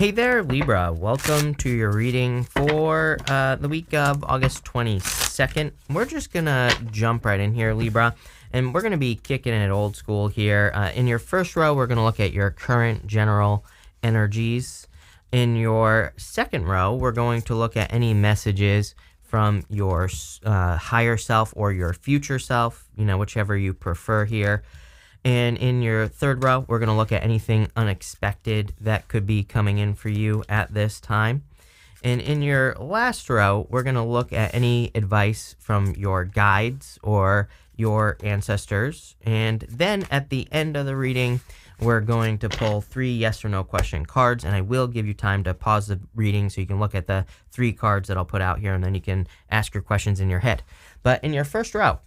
Hey there, Libra. Welcome to your reading for the week of August 22nd. We're just going to jump right in here, Libra, and we're going to be kicking it old school here. In your first row, we're going to look at your current general energies. In your second row, we're going to look at any messages from your higher self or your future self, whichever you prefer here. And in your third row, we're going to look at anything unexpected that could be coming in for you at this time. And in your last row, we're going to look at any advice from your guides or your ancestors. And then at the end of the reading, we're going to pull 3 yes or no question cards. And I will give you time to pause the reading so you can look at the 3 cards that I'll put out here, and then you can ask your questions in your head. But in your first row,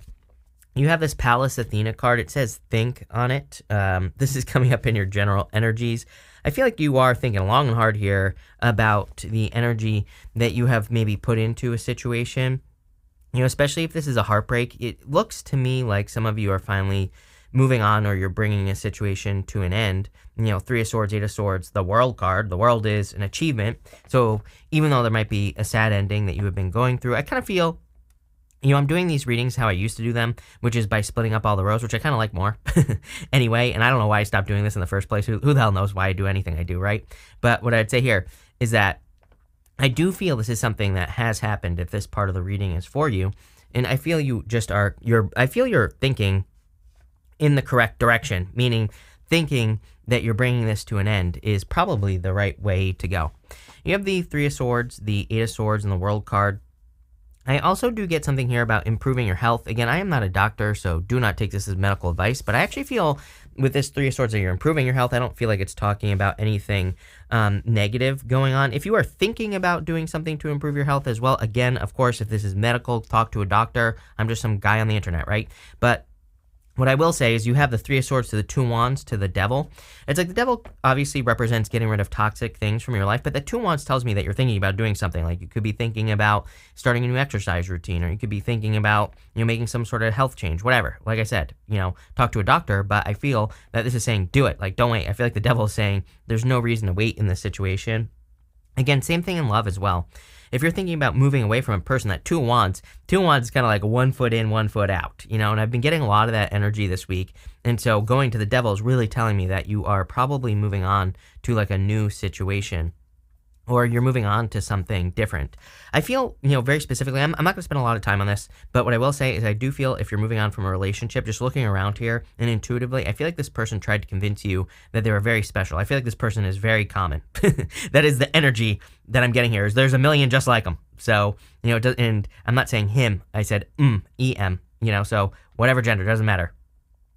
you have this Pallas Athena card. It says think on it. This is coming up in your general energies. I feel like you are thinking long and hard here about the energy that you have maybe put into a situation. Especially if this is a heartbreak, it looks to me like some of you are finally moving on, or you're bringing a situation to an end. 3 of Swords, 8 of Swords, the World card. The World is an achievement. So even though there might be a sad ending that you have been going through, I kind of feel I'm doing these readings how I used to do them, which is by splitting up all the rows, which I kind of like more anyway. And I don't know why I stopped doing this in the first place. Who the hell knows why I do anything I do, right? But what I'd say here is that I do feel this is something that has happened if this part of the reading is for you. And I feel I feel you're thinking in the correct direction, meaning thinking that you're bringing this to an end is probably the right way to go. You have the 3 of Swords, the 8 of Swords, and the World card. I also do get something here about improving your health. Again, I am not a doctor, so do not take this as medical advice, but I actually feel with this 3 of Swords that you're improving your health. I don't feel like it's talking about anything negative going on. If you are thinking about doing something to improve your health as well, again, of course, if this is medical, talk to a doctor. I'm just some guy on the internet, right? But what I will say is you have the 3 of Swords to the 2 of Wands to the Devil. It's like the Devil obviously represents getting rid of toxic things from your life, but the 2 of Wands tells me that you're thinking about doing something. Like you could be thinking about starting a new exercise routine, or you could be thinking about, making some sort of health change, whatever. Like I said, talk to a doctor, but I feel that this is saying do it. Like, don't wait. I feel like the Devil is saying there's no reason to wait in this situation. Again, same thing in love as well. If you're thinking about moving away from a person, that 2 of Wands is kind of like 1 foot in, 1 foot out, and I've been getting a lot of that energy this week. And so going to the Devil is really telling me that you are probably moving on to like a new situation, or you're moving on to something different. I feel, very specifically, I'm not going to spend a lot of time on this, but what I will say is I do feel if you're moving on from a relationship, just looking around here and intuitively, I feel like this person tried to convince you that they were very special. I feel like this person is very common. That is the energy that I'm getting here, is there's a million just like them. So, and I'm not saying him, I said E-M, so whatever gender, doesn't matter.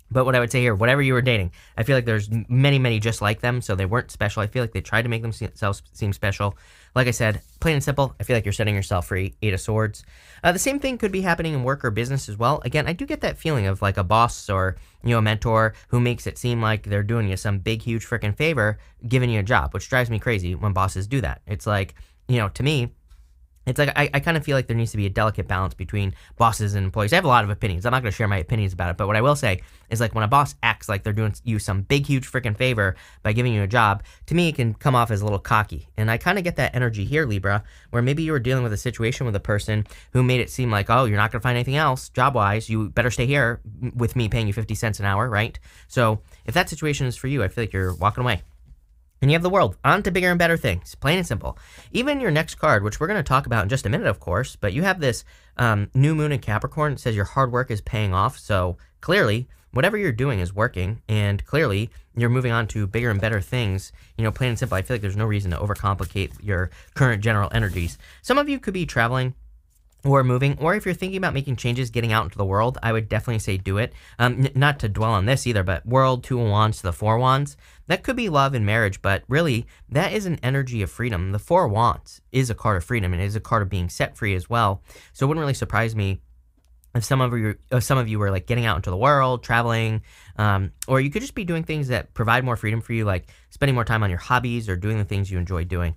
But what I would say here, whatever you were dating, I feel like there's many, many just like them, so they weren't special. I feel like they tried to make themselves seem special. Like I said, plain and simple, I feel like you're setting yourself free. 8 of Swords. The same thing could be happening in work or business as well. Again, I do get that feeling of like a boss or, a mentor who makes it seem like they're doing you some big, huge freaking favor, giving you a job, which drives me crazy when bosses do that. It's like, to me, it's like I kind of feel like there needs to be a delicate balance between bosses and employees. I have a lot of opinions. I'm not going to share my opinions about it, but what I will say is like when a boss acts like they're doing you some big, huge freaking favor by giving you a job, to me it can come off as a little cocky. And I kind of get that energy here, Libra, where maybe you were dealing with a situation with a person who made it seem like, oh, you're not going to find anything else job-wise. You better stay here with me paying you 50 cents an hour, right? So if that situation is for you, I feel like you're walking away. And you have the World, on to bigger and better things, plain and simple. Even your next card, which we're going to talk about in just a minute, of course, but you have this new moon in Capricorn. It says your hard work is paying off. So clearly, whatever you're doing is working, and clearly you're moving on to bigger and better things, plain and simple. I feel like there's no reason to overcomplicate your current general energies. Some of you could be traveling or moving, or if you're thinking about making changes, getting out into the world, I would definitely say do it. Not to dwell on this either, but World, 2 of Wands to the 4 of Wands. That could be love and marriage, but really, that is an energy of freedom. The 4 of Wands is a card of freedom, and it is a card of being set free as well. So it wouldn't really surprise me if some of you were like getting out into the world, traveling, or you could just be doing things that provide more freedom for you, like spending more time on your hobbies or doing the things you enjoy doing.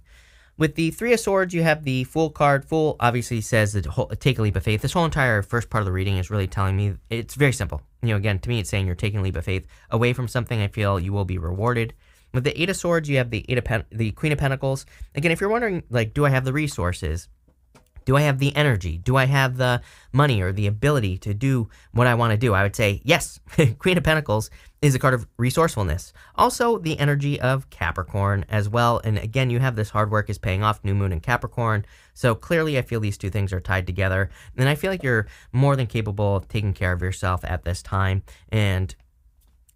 With the 3 of Swords, you have the Fool card. Fool obviously says that take a leap of faith. This whole entire first part of the reading is really telling me it's very simple. Again, to me, it's saying you're taking a leap of faith away from something. I feel you will be rewarded. With the Eight of Swords, you have the Queen of Pentacles. Again, if you're wondering, like, do I have the resources? Do I have the energy? Do I have the money or the ability to do what I want to do? I would say yes. Queen of Pentacles is a card of resourcefulness. Also, the energy of Capricorn as well. And again, you have this hard work is paying off, new moon in Capricorn. So clearly, I feel these two things are tied together. And I feel like you're more than capable of taking care of yourself at this time. And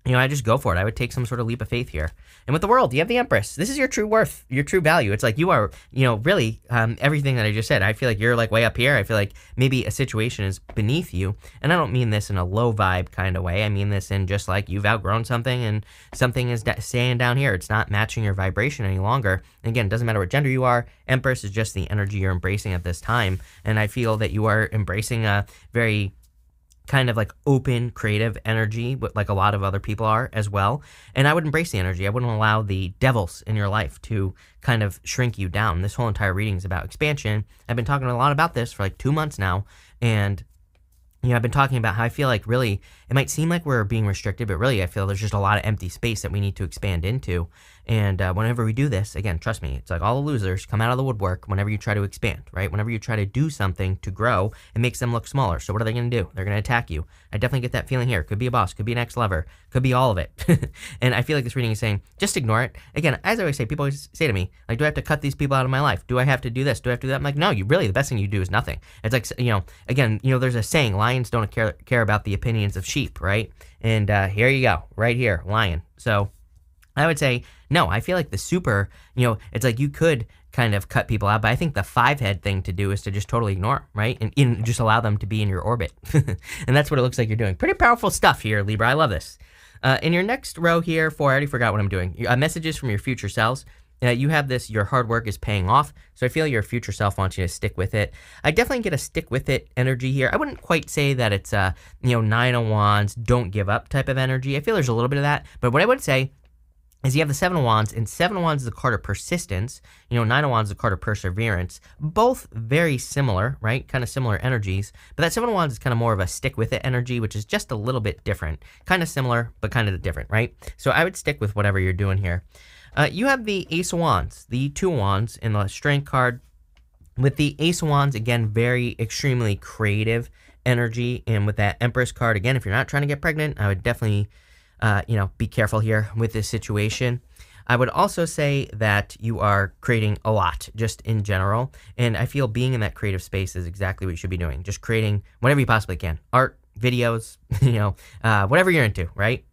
I just go for it. I would take some sort of leap of faith here. And with the World, you have the Empress. This is your true worth, your true value. It's like you are, really everything that I just said. I feel like you're like way up here. I feel like maybe a situation is beneath you. And I don't mean this in a low vibe kind of way. I mean this in just like you've outgrown something and something is staying down here. It's not matching your vibration any longer. And again, it doesn't matter what gender you are. Empress is just the energy you're embracing at this time. And I feel that you are embracing a very kind of like open, creative energy, but like a lot of other people are as well. And I would embrace the energy. I wouldn't allow the devils in your life to kind of shrink you down. This whole entire reading is about expansion. I've been talking a lot about this for like 2 months now. And I've been talking about how I feel like really, it might seem like we're being restricted, but really I feel there's just a lot of empty space that we need to expand into. And whenever we do this, again, trust me, it's like all the losers come out of the woodwork whenever you try to expand, right? Whenever you try to do something to grow, it makes them look smaller. So what are they going to do? They're going to attack you. I definitely get that feeling here. Could be a boss, could be an ex-lover, could be all of it. And I feel like this reading is saying, just ignore it. Again, as I always say, people always say to me, like, do I have to cut these people out of my life? Do I have to do this? Do I have to do that? I'm like, no, the best thing you do is nothing. It's like, again, there's a saying, lions don't care about the opinions of sheep, right? And here you go, right here, lion. So I would say, no, I feel like the super, it's like you could kind of cut people out, but I think the 5-head thing to do is to just totally ignore them, right? And just allow them to be in your orbit. And that's what it looks like you're doing. Pretty powerful stuff here, Libra. I love this. In your next row here, I already forgot what I'm doing. Messages from your future selves. You have this, your hard work is paying off. So I feel your future self wants you to stick with it. I definitely get a stick with it energy here. I wouldn't quite say that it's a, 9 of Wands, don't give up type of energy. I feel there's a little bit of that. But what I would say is you have the 7 of Wands, and 7 of Wands is a card of persistence. 9 of Wands is a card of perseverance. Both very similar, right? Kind of similar energies. But that 7 of Wands is kind of more of a stick with it energy, which is just a little bit different. Kind of similar, but kind of different, right? So I would stick with whatever you're doing here. You have the Ace of Wands, the 2 of Wands in the Strength card. With the Ace of Wands, again, very extremely creative energy. And with that Empress card, again, if you're not trying to get pregnant, I would definitely be careful here with this situation. I would also say that you are creating a lot just in general. And I feel being in that creative space is exactly what you should be doing. Just creating whatever you possibly can. Art, videos, whatever you're into, right?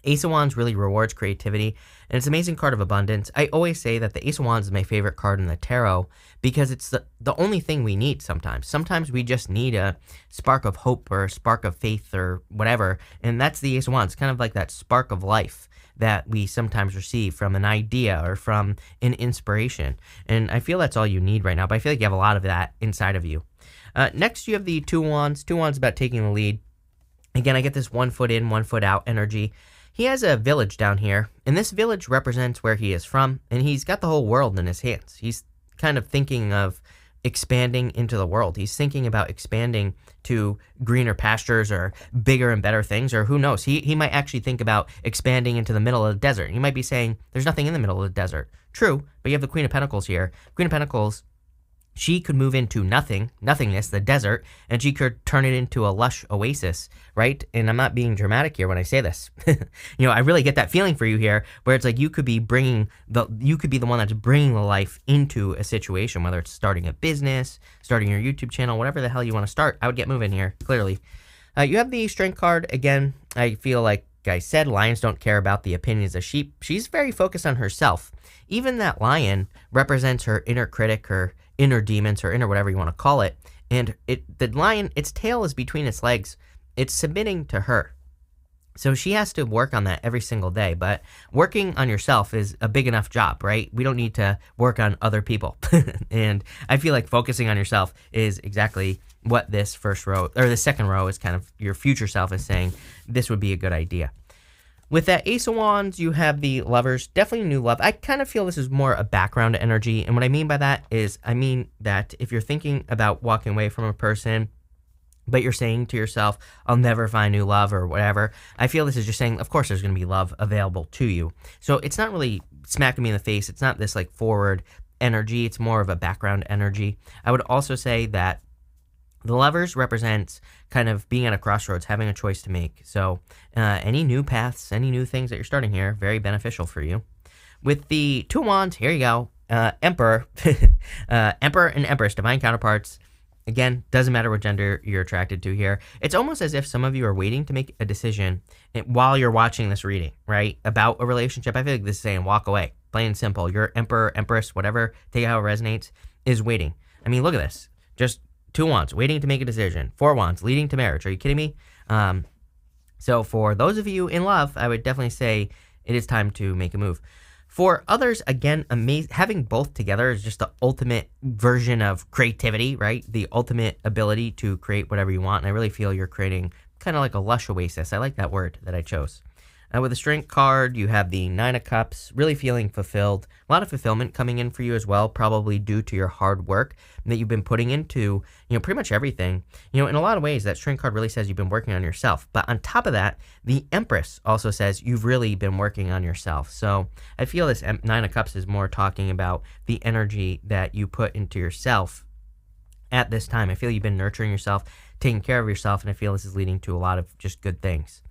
Ace of Wands really rewards creativity, and it's an amazing card of abundance. I always say that the Ace of Wands is my favorite card in the tarot because it's the only thing we need sometimes. Sometimes we just need a spark of hope or a spark of faith or whatever, and that's the Ace of Wands. It's kind of like that spark of life that we sometimes receive from an idea or from an inspiration, and I feel that's all you need right now, but I feel like you have a lot of that inside of you. Next, you have the 2 Wands. 2 Wands about taking the lead. Again, I get this 1 foot in, 1 foot out energy. He has a village down here, and this village represents where he is from, and he's got the whole world in his hands. He's kind of thinking of expanding into the world. He's thinking about expanding to greener pastures or bigger and better things, or who knows. He might actually think about expanding into the middle of the desert. He might be saying, there's nothing in the middle of the desert. True, but you have the Queen of Pentacles here. Queen of Pentacles, she could move into nothingness, the desert, and she could turn it into a lush oasis, right? And I'm not being dramatic here when I say this. I really get that feeling for you here, where it's like you could be the one that's bringing the life into a situation, whether it's starting a business, starting your YouTube channel, whatever the hell you want to start. I would get moving here, clearly. You have the Strength card. Again, I feel like I said, lions don't care about the opinions of sheep. She's very focused on herself. Even that lion represents her inner critic, her inner demons, or inner whatever you want to call it. And the lion, its tail is between its legs. It's submitting to her. So she has to work on that every single day. But working on yourself is a big enough job, right? We don't need to work on other people. And I feel like focusing on yourself is exactly what this first row, or the second row, is kind of your future self is saying this would be a good idea. With that Ace of Wands, you have the Lovers. Definitely new love. I kind of feel this is more a background energy. And what I mean by that is, I mean that if you're thinking about walking away from a person, but you're saying to yourself, I'll never find new love or whatever. I feel this is just saying, of course, there's going to be love available to you. So it's not really smacking me in the face. It's not this like forward energy. It's more of a background energy. I would also say that the Lovers represents kind of being at a crossroads, having a choice to make. So any new paths, any new things that you're starting here, very beneficial for you. With the Two of Wands, here you go. Emperor, Emperor and Empress, divine counterparts. Again, doesn't matter what gender you're attracted to here. It's almost as if some of you are waiting to make a decision while you're watching this reading, right? About a relationship. I feel like this is saying walk away. Plain and simple. Your Emperor, Empress, whatever, take it how it resonates, is waiting. I mean, look at this. Just Two of Wands, waiting to make a decision. Four of Wands, leading to marriage. Are you kidding me? So for those of you in love, I would definitely say it is time to make a move. For others, again, having both together is just the ultimate version of creativity, right? The ultimate ability to create whatever you want. And I really feel you're creating kind of like a lush oasis. I like that word that I chose. With the Strength card, you have the Nine of Cups, really feeling fulfilled. A lot of fulfillment coming in for you as well, probably due to your hard work that you've been putting into, pretty much everything. In a lot of ways, that Strength card really says you've been working on yourself. But on top of that, the Empress also says you've really been working on yourself. So I feel this Nine of Cups is more talking about the energy that you put into yourself at this time. I feel you've been nurturing yourself, taking care of yourself, and I feel this is leading to a lot of just good things.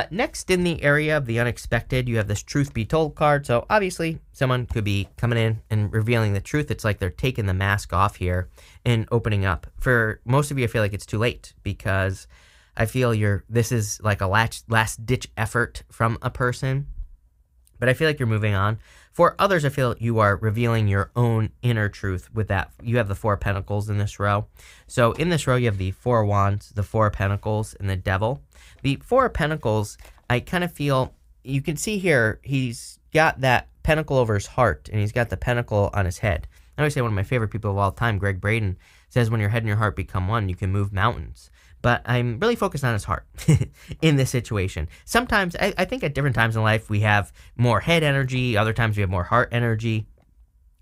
Next, in the area of the unexpected, you have this Truth Be Told card. So obviously, someone could be coming in and revealing the truth. It's like they're taking the mask off here and opening up. For most of you, I feel like it's too late because I feel this is like a last-ditch effort from a person, but I feel like you're moving on. For others, I feel you are revealing your own inner truth with that. You have the Four of Pentacles in this row. So in this row, you have the Four of Wands, the Four of Pentacles, and the Devil. The Four of Pentacles, I kind of feel, you can see here, he's got that pentacle over his heart, and he's got the pentacle on his head. I always say one of my favorite people of all time, Greg Braden, says when your head and your heart become one, you can move mountains. But I'm really focused on his heart in this situation. Sometimes, I think at different times in life, we have more head energy. Other times we have more heart energy.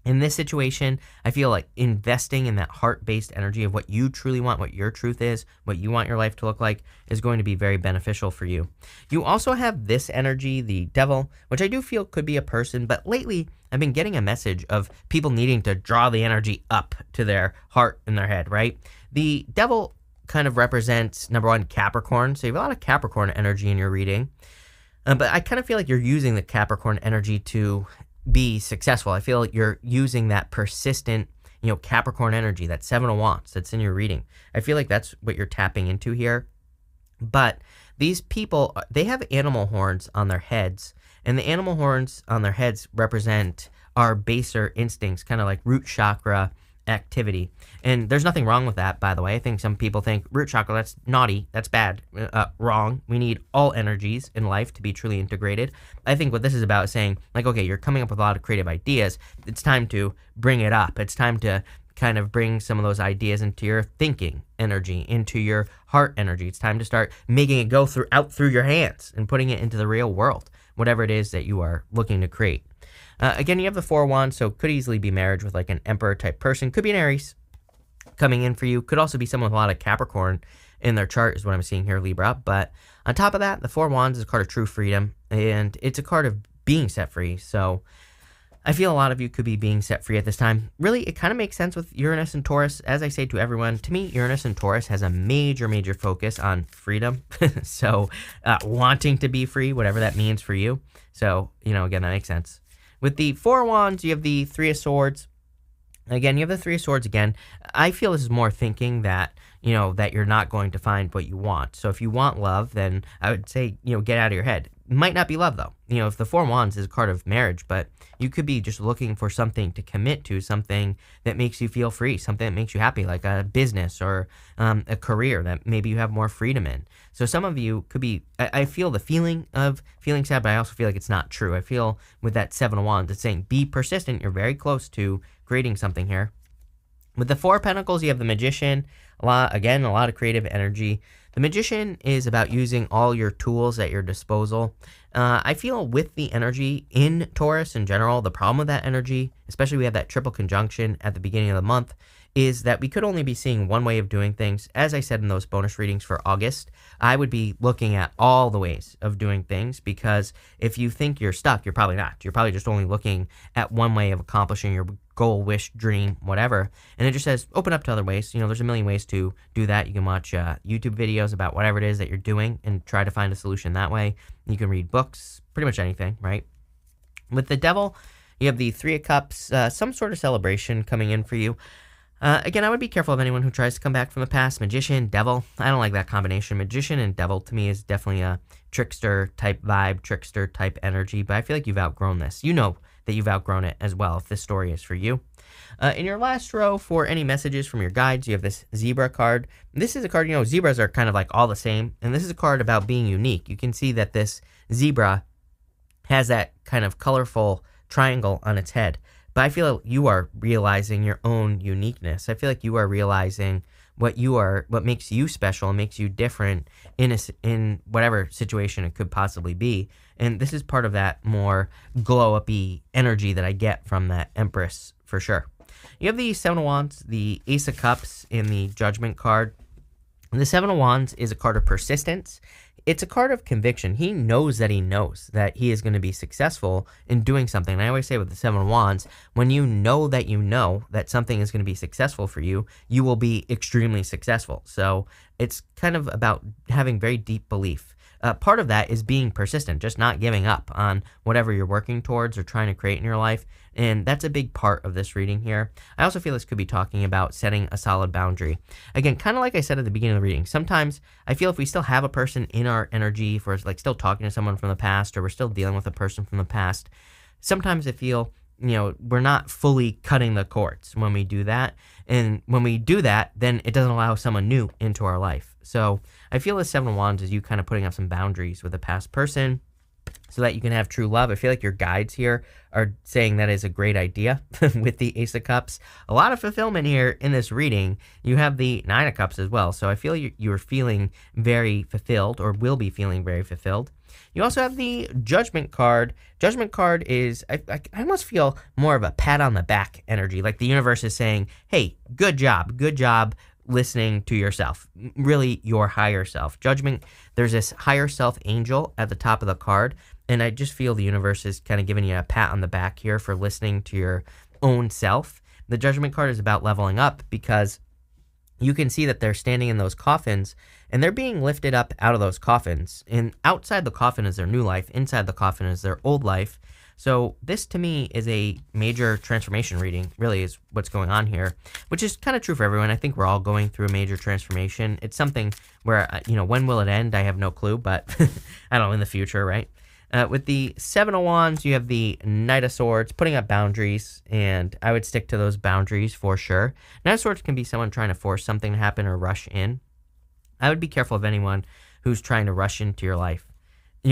In this situation, I feel like investing in that heart-based energy of what you truly want, what your truth is, what you want your life to look like, is going to be very beneficial for you. You also have this energy, the Devil, which I do feel could be a person. But lately, I've been getting a message of people needing to draw the energy up to their heart and their head, right? The Devil kind of represents, number one, Capricorn. So you have a lot of Capricorn energy in your reading. But I kind of feel like you're using the Capricorn energy to be successful. I feel like you're using that persistent, Capricorn energy, that Seven of Wands that's in your reading. I feel like that's what you're tapping into here. But these people, they have animal horns on their heads. And the animal horns on their heads represent our baser instincts, kind of like root chakra activity. And there's nothing wrong with that, by the way. I think some people think root chakra, that's naughty, that's bad. Wrong. We need all energies in life to be truly integrated. I think what this is about is saying, like, okay, you're coming up with a lot of creative ideas. It's time to bring it up. It's time to kind of bring some of those ideas into your thinking energy, into your heart energy. It's time to start making it go out through your hands and putting it into the real world, whatever it is that you are looking to create. Again, you have the Four of Wands, so could easily be marriage with like an Emperor type person. Could be an Aries coming in for you. Could also be someone with a lot of Capricorn in their chart is what I'm seeing here, Libra. But on top of that, the Four of Wands is a card of true freedom, and it's a card of being set free. So I feel a lot of you could be being set free at this time. Really, it kind of makes sense with Uranus and Taurus. As I say to everyone, to me, Uranus and Taurus has a major, major focus on freedom. So wanting to be free, whatever that means for you. So, again, that makes sense. With the Four of Wands, you have the Three of Swords. Again, you have the Three of Swords again. I feel this is more thinking that, that you're not going to find what you want. So if you want love, then I would say, get out of your head. It might not be love, though. If the Four of Wands is a card of marriage, but you could be just looking for something to commit to, something that makes you feel free, something that makes you happy, like a business or a career that maybe you have more freedom in. So some of you could be, I feel the feeling of feeling sad, but I also feel like it's not true. I feel with that Seven of Wands, it's saying be persistent. You're very close to creating something here. With the Four of Pentacles, you have the Magician. A lot of creative energy. The Magician is about using all your tools at your disposal. I feel with the energy in Taurus in general, the problem with that energy, especially we have that triple conjunction at the beginning of the month, is that we could only be seeing one way of doing things. As I said in those bonus readings for August, I would be looking at all the ways of doing things, because if you think you're stuck, you're probably not. You're probably just only looking at one way of accomplishing your goal, wish, dream, whatever. And it just says open up to other ways. There's a million ways to do that. You can watch YouTube videos about whatever it is that you're doing and try to find a solution that way. You can read books, pretty much anything, right? With the Devil, you have the Three of Cups, some sort of celebration coming in for you. Again, I would be careful of anyone who tries to come back from the past. Magician, Devil, I don't like that combination. Magician and Devil, to me, is definitely a trickster-type vibe, trickster-type energy, but I feel like you've outgrown this. You know that you've outgrown it as well, if this story is for you. In your last row, for any messages from your guides, you have this Zebra card. This is a card, zebras are kind of like all the same, and this is a card about being unique. You can see that this zebra has that kind of colorful triangle on its head. But I feel like you are realizing your own uniqueness. I feel like you are realizing what makes you special and makes you different in whatever situation it could possibly be. And this is part of that more glow-up-y energy that I get from that Empress for sure. You have the Seven of Wands, the Ace of Cups, and the Judgment card. And the Seven of Wands is a card of persistence. It's a card of conviction. He knows that he is going to be successful in doing something. And I always say with the Seven of Wands, when you know that something is going to be successful for you, you will be extremely successful. So it's kind of about having very deep belief. Part of that is being persistent, just not giving up on whatever you're working towards or trying to create in your life. And that's a big part of this reading here. I also feel this could be talking about setting a solid boundary. Again, kind of like I said at the beginning of the reading, sometimes I feel if we still have a person in our energy, if we're like still talking to someone from the past, or we're still dealing with a person from the past, sometimes I feel we're not fully cutting the cords when we do that. And when we do that, then it doesn't allow someone new into our life. So I feel the Seven of Wands is you kind of putting up some boundaries with a past person so that you can have true love. I feel like your guides here are saying that is a great idea with the Ace of Cups. A lot of fulfillment here in this reading. You have the Nine of Cups as well. So I feel you're feeling very fulfilled, or will be feeling very fulfilled. You also have the Judgment card. Judgment card is, I almost feel more of a pat on the back energy. Like the universe is saying, hey, good job listening to yourself, really your higher self. Judgment, there's this higher self angel at the top of the card, and I just feel the universe is kind of giving you a pat on the back here for listening to your own self. The Judgment card is about leveling up, because you can see that they're standing in those coffins, and they're being lifted up out of those coffins. And outside the coffin is their new life. Inside the coffin is their old life. So this, to me, is a major transformation reading, really is what's going on here, which is kind of true for everyone. I think we're all going through a major transformation. It's something where, when will it end? I have no clue, but I don't know, in the future, right? With the Seven of Wands, you have the Knight of Swords, putting up boundaries, and I would stick to those boundaries for sure. Knight of Swords can be someone trying to force something to happen or rush in. I would be careful of anyone who's trying to rush into your life,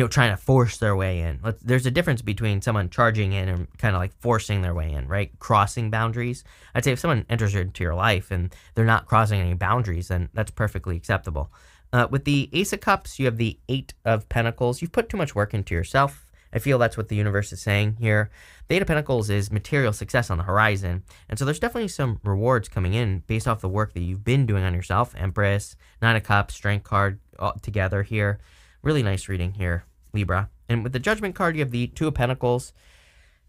trying to force their way in. There's a difference between someone charging in and kind of like forcing their way in, right? Crossing boundaries. I'd say if someone enters into your life and they're not crossing any boundaries, then that's perfectly acceptable. With the Ace of Cups, you have the Eight of Pentacles. You've put too much work into yourself. I feel that's what the universe is saying here. The Eight of Pentacles is material success on the horizon. And so there's definitely some rewards coming in based off the work that you've been doing on yourself. Empress, Nine of Cups, Strength card all together here. Really nice reading here, Libra. And with the Judgment card, you have the Two of Pentacles.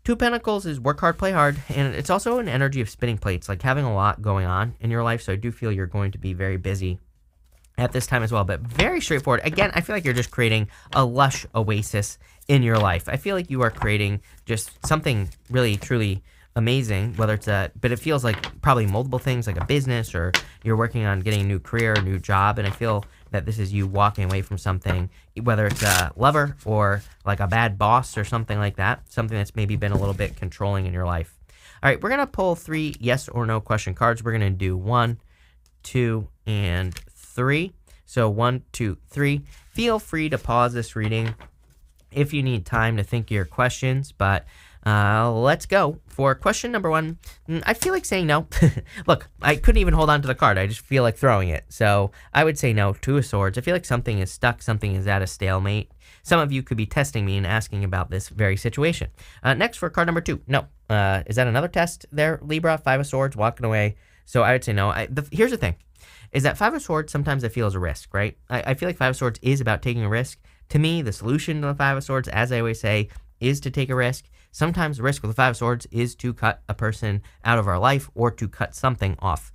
Two of Pentacles is work hard, play hard. And it's also an energy of spinning plates, like having a lot going on in your life. So I do feel you're going to be very busy at this time as well, but very straightforward. Again, I feel like you're just creating a lush oasis in your life. I feel like you are creating just something really, truly amazing, but it feels like probably multiple things, like a business, or you're working on getting a new career, a new job, and I feel that this is you walking away from something, whether it's a lover or like a bad boss or something like that, something that's maybe been a little bit controlling in your life. All right, we're going to pull 3 yes or no question cards. We're going to do 1, 2, and 3. So 1, 2, 3. Feel free to pause this reading if you need time to think of your questions, but let's go for question number 1. I feel like saying no. Look, I couldn't even hold on to the card. I just feel like throwing it. So I would say no. Two of Swords. I feel like something is stuck. Something is at a stalemate. some of you could be testing me and asking about this very situation. Next, for card number 2. No. Is that another test there, Libra? 5 of Swords, walking away. So I would say no. Here's the thing, is that 5 of Swords sometimes I feel is a risk, right? I feel like 5 of Swords is about taking a risk. To me, the solution to the 5 of Swords, as I always say, is to take a risk. Sometimes the risk with the 5 of Swords is to cut a person out of our life or to cut something off.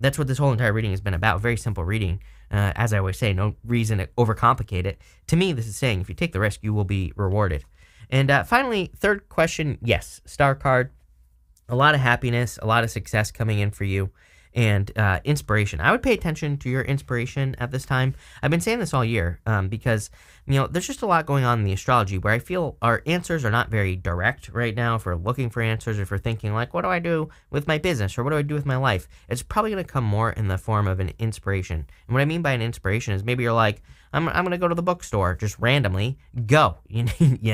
That's what this whole entire reading has been about. Very simple reading. As I always say, no reason to overcomplicate it. To me, this is saying if you take the risk, you will be rewarded. And finally, third question, yes, star card. A lot of happiness, a lot of success coming in for you, and inspiration. I would pay attention to your inspiration at this time. I've been saying this all year because, there's just a lot going on in the astrology where I feel our answers are not very direct right now. If we're looking for answers, if we're thinking like, what do I do with my business or what do I do with my life? It's probably going to come more in the form of an inspiration. And what I mean by an inspiration is maybe you're like, I'm going to go to the bookstore just randomly. Go. You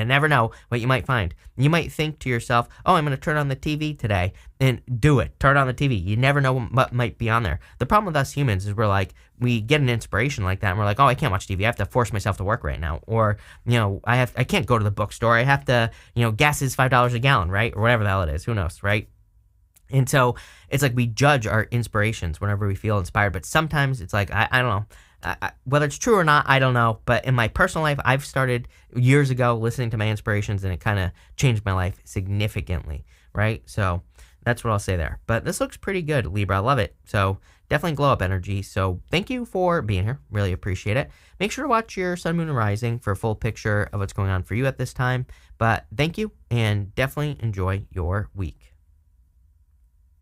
never know what you might find. You might think to yourself, oh, I'm going to turn on the TV today, and do it. Turn on the TV. You never know what might be on there. The problem with us humans is we get an inspiration like that and we're like, oh, I can't watch TV. I have to force myself to work right now. Or, I can't go to the bookstore. I have to, gas is $5 a gallon, right? Or whatever the hell it is. Who knows, right? And so it's like we judge our inspirations whenever we feel inspired. But sometimes it's like, I don't know. Whether it's true or not, I don't know. But in my personal life, I've started years ago listening to my inspirations, and it kind of changed my life significantly, right? So that's what I'll say there. But this looks pretty good, Libra. I love it. So definitely glow up energy. So thank you for being here. Really appreciate it. Make sure to watch your sun, moon, and rising for a full picture of what's going on for you at this time. But thank you, and definitely enjoy your week.